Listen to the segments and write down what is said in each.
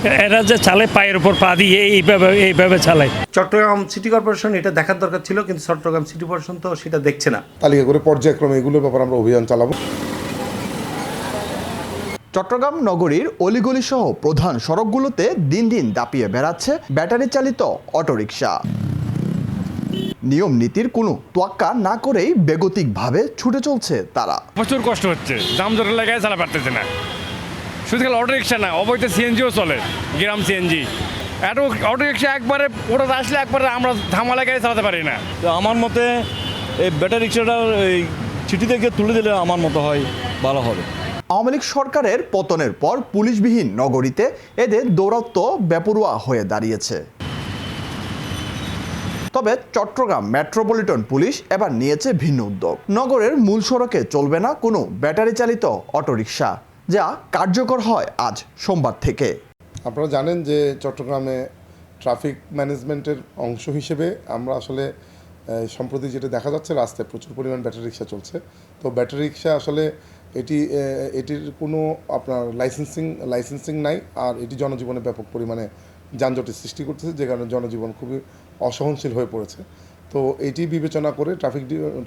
এরা যে চালায় পায়ের উপর পা দিয়ে এইভাবে চালায়। চট্টগ্রাম সিটি কর্পোরেশন এটা দেখার দরকার ছিল, কিন্তু চট্টগ্রাম সিটি কর্পোরেশন তো সেটা দেখছে না। তালিকা করে পর্যায়ক্রমে এগুলোর ব্যাপারে আমরা অভিযান চালাবো। চট্টগ্রাম নগরীর অলিগলি সহ প্রধান সড়কগুলোতে দিন দিন দাপিয়ে বেড়াচ্ছে ব্যাটারি চালিত অটোরিকশা। নিয়ম নীতির কোনো তোয়াক্কা না করেই বেগতিকভাবে ছুটে চলছে তারা। প্রচুর কষ্ট হচ্ছে, জামজটের লাগায় চালা পারতেছে না। শুধু খালি অটোরিকশা না, অবৈধ সিএনজিও চলে, গ্রাম সিএনজি। অটোরিকশা একবারে ওটা আসলে একবারে আমরা ধামা লাগায় চালাতে পারি না। তো আমার মতে এই ব্যাটারি রিক্সাটা এই চিঠি থেকে তুলে দিলে আমার মতো হয় ভালো হবে। আওয়ামী লীগ সরকারের পতনের পর পুলিশবিহীন নগরীতে এদের দৌরাত্ম্য বেপরোয়া হয়ে দাঁড়িয়েছে। তবে চট্টগ্রাম মেট্রোপলিটন পুলিশ এবার নিয়েছে ভিন্ন উদ্যোগ। নগরের মূল সড়কে চলবে না কোনো ব্যাটারি চালিত অটোরিকশা, যা কার্যকর হয় আজ সোমবার থেকে। আপনারা জানেন যে চট্টগ্রামে ট্রাফিক ম্যানেজমেন্টের অংশ হিসেবে আমরা আসলে সম্প্রতি যেটা দেখা যাচ্ছে রাস্তায় প্রচুর পরিমাণ ব্যাটারি রিক্সা চলছে। তো ব্যাটারি রিক্সা আসলে এটির কোনো আপনার লাইসেন্সিং নাই, আর এটি জনজীবনে ব্যাপক পরিমাণে যানজটের সৃষ্টি করতেছে, যে কারণে জনজীবন খুবই অসহনশীল হয়ে পড়েছে। তো এটি বিবেচনা করে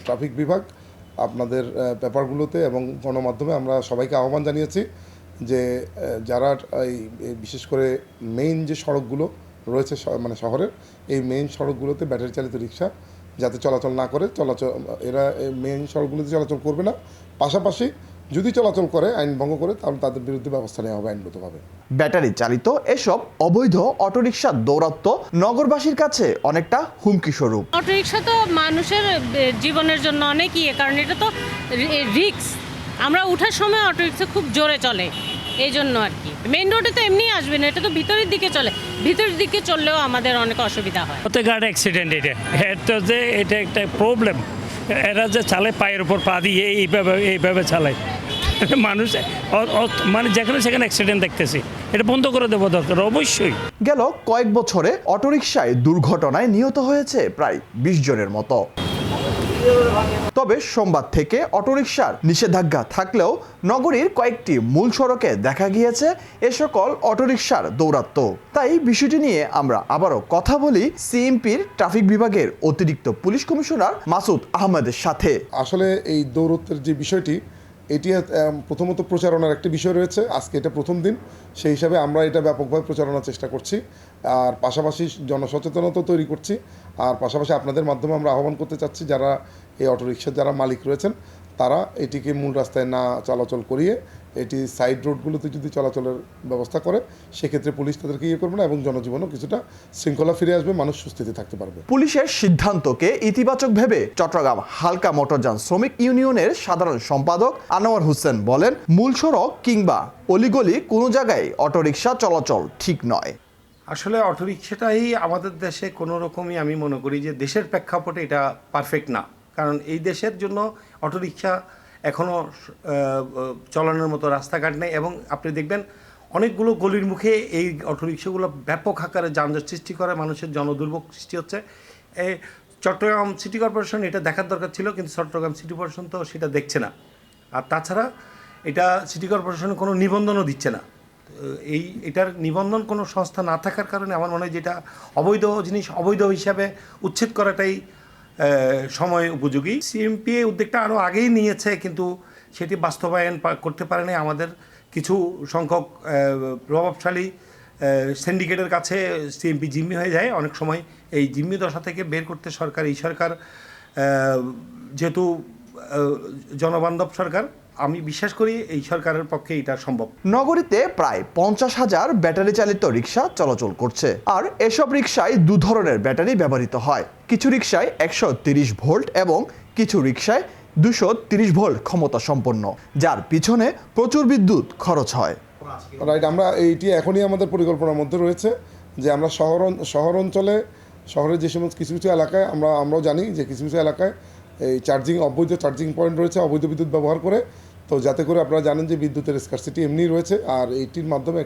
ট্রাফিক বিভাগ আপনাদের ব্যাপারগুলোতে এবং গণমাধ্যমে আমরা সবাইকে আহ্বান জানিয়েছি যে যারা এই বিশেষ করে মেইন যে সড়কগুলো রয়েছে মানে শহরের এই মেইন সড়কগুলোতে ব্যাটারি চালিত রিক্সা যাতে চলাচল না করে, এরা মেইন সড়কগুলোতে চলাচল করবে না। পাশাপাশি যদি চলাচল করে, আইন ভঙ্গ করে, তাহলে তাদের বিরুদ্ধে ব্যবস্থা নেওয়া হবে আইনগতভাবে। ব্যাটারি চালিত এসব অবৈধ অটোরিকশার দৌরাত্ম্য নগরবাসীর কাছে অনেকটা হুমকি স্বরূপ। অটোরিকশা তো মানুষের জীবনের জন্য অনেকই, কারণ এটা তো রিস্ক। আমরা ওঠার সময় অটোরিকশা খুব জোরে চলে, এই জন্য আর কি। মেইন রোডে তো এমনি আসবে না, এটা তো ভিতরের দিকে চলে, ভিতরের দিকে চললেও আমাদের অনেক অসুবিধা হয়। ওতে গাড়ি অ্যাক্সিডেন্ট, এটা একটা প্রবলেম। এরা যে চালায় পায়ের উপর পা দিয়ে এইভাবে চালায়, মানুষ মানে যেখানে সেখানে অ্যাক্সিডেন্ট দেখতেছি। এটা বন্ধ করে দেবো দরকার অবশ্যই। গেল কয়েক বছরে অটোরিকশায় দুর্ঘটনায় নিহত হয়েছে প্রায় 20 জনের মতো। তবে সোমবার থেকে অটোরিকশার নিষেধাজ্ঞা থাকলেও নগরীর কয়েকটি মূল সড়কে দেখা গিয়েছে এ সকল অটোরিকশার দৌরাত্ম্য। তাই বিষয়টি নিয়ে আমরা আবারও কথা বলি সিএমপির ট্রাফিক বিভাগের অতিরিক্ত পুলিশ কমিশনার মাসুদ আহমেদের সাথে। আসলে এই দৌরাত্ম্যের যে বিষয়টি, এটি প্রথমত প্রচারণার একটি বিষয় রয়েছে। আজকে এটা প্রথম দিন, সেই হিসাবে আমরা এটা ব্যাপকভাবে প্রচারণার চেষ্টা করছি, আর পাশাপাশি জনসচেতনতা তৈরি করছি। আর পাশাপাশি আপনাদের মাধ্যমে আমরা আহ্বান করতে চাচ্ছি, যারা এই অটোরিকশার যারা মালিক রয়েছেন তারা এটিকে মূল রাস্তায় না চলাচল করিয়ে এটি সাইড রোডগুলোতে যদি চলাচলের ব্যবস্থা করে, সেক্ষেত্রে পুলিশ তাদেরকে করবে না এবং জনজীবনও কিছুটা শৃঙ্খলা ফিরে আসবে, মানুষ সুস্থিতে থাকতে পারবে। পুলিশের সিদ্ধান্তকে ইতিবাচক ভেবে চট্টগ্রাম হালকা মোটরযান শ্রমিক ইউনিয়নের সাধারণ সম্পাদক আনোয়ার হোসেন বলেন, মূল সড়ক কিংবা অলিগলি কোনো জায়গায় অটোরিকশা চলাচল ঠিক নয়। আসলে অটোরিকশাটাই আমাদের দেশে কোনো রকমই আমি মনে করি যে দেশের প্রেক্ষাপটে এটা পারফেক্ট না, কারণ এই দেশের জন্য অটোরিকশা এখনও চলানোর মতো রাস্তাঘাট নেই। এবং আপনি দেখবেন অনেকগুলো গলির মুখে এই অটোরিকশাগুলো ব্যাপক আকারে যানজট সৃষ্টি করে, মানুষের জনদুর্ভোগ সৃষ্টি হচ্ছে। এই চট্টগ্রাম সিটি কর্পোরেশন এটা দেখার দরকার ছিল, কিন্তু চট্টগ্রাম সিটি কর্পোরেশন তো সেটা দেখছে না। আর তাছাড়া এটা সিটি কর্পোরেশনের কোনো নিবন্ধনও দিচ্ছে না। এটার নিবন্ধন কোনো সংস্থা না থাকার কারণে আমার মনে হয় যেটা অবৈধ জিনিস অবৈধ হিসাবে উচ্ছেদ করাটাই সময় উপযোগী। সিএমপি উদ্যোগটা আরও আগেই নিয়েছে, কিন্তু সেটি বাস্তবায়ন করতে পারেনি। আমাদের কিছু সংখ্যক প্রভাবশালী সিন্ডিকেটের কাছে সিএমপি জিম্মি হয়ে যায়। অনেক সময় এই জিম্মি দশা থেকে বের করতে এই সরকার যেহেতু জনবান্ধব সরকার, আমি বিশ্বাস করি এই সরকারের পক্ষে এটা সম্ভব। নগরীতে প্রায় 50,000 ব্যাটারি চালিত রিক্সা চলাচল করছে, আর এসব রিক্সায় দু ধরনের ব্যাটারি ব্যবহৃত হয়। কিছু রিক্সায় 130 ভোল্ট এবং কিছু রিক্সায় 230 ভোল্ট ক্ষমতা সম্পন্ন, যার পিছনে প্রচুর বিদ্যুৎ খরচ হয়। রাইট, আমরা এইটি এখনই আমাদের পরিকল্পনার মধ্যে রয়েছে যে আমরা শহর অঞ্চলে শহরের যে সমস্ত কিছু কিছু এলাকায় আমরাও জানি যে কিছু কিছু এলাকায় এই অবৈধ চার্জিং পয়েন্ট রয়েছে, অবৈধ বিদ্যুৎ ব্যবহার করে। তো যাতে করে আপনারা জানেন যে বিদ্যুতের স্কারসিটি এমনি রয়েছে, আর এইটির মাধ্যমে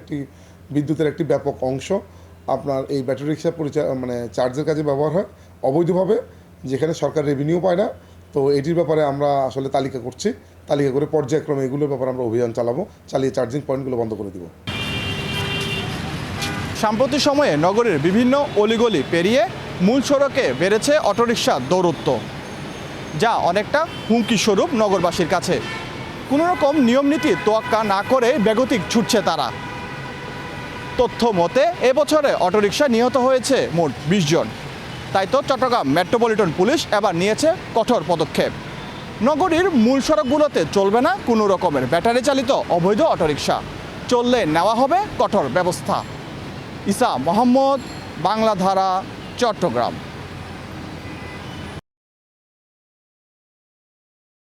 বিদ্যুতের একটি ব্যাপক অংশ আপনার এই ব্যাটারি রিক্সা মানে চার্জের কাজে ব্যবহার হয় অবৈধভাবে, যেখানে সরকার রেভিনিউ পায় না। তো এটির ব্যাপারে আমরা আসলে তালিকা করে পর্যায়ক্রমে এগুলোর ব্যাপারে আমরা অভিযান চালিয়ে চার্জিং পয়েন্টগুলো বন্ধ করে দিব। সাম্প্রতিক সময়ে নগরীর বিভিন্ন অলিগলি পেরিয়ে মূল সড়কে বেড়েছে অটোরিকশার দৌরত্ব, যা অনেকটা হুমকি স্বরূপ নগরবাসীর কাছে। কোনো রকম নিয়মনীতি তোয়াক্কা না করে বেগতিক ছুটছে তারা। তথ্য মতে এবছরে অটোরিকশা নিহত হয়েছে মোট 20 জন। তাই তো চট্টগ্রাম মেট্রোপলিটন পুলিশ এবার নিয়েছে কঠোর পদক্ষেপ। নগরীর মূল সড়কগুলোতে চলবে না কোনো রকমের ব্যাটারি চালিত অবৈধ অটোরিকশা। চললে নেওয়া হবে কঠোর ব্যবস্থা। ইসা মোহাম্মদ, বাংলাধারা, চট্টগ্রাম।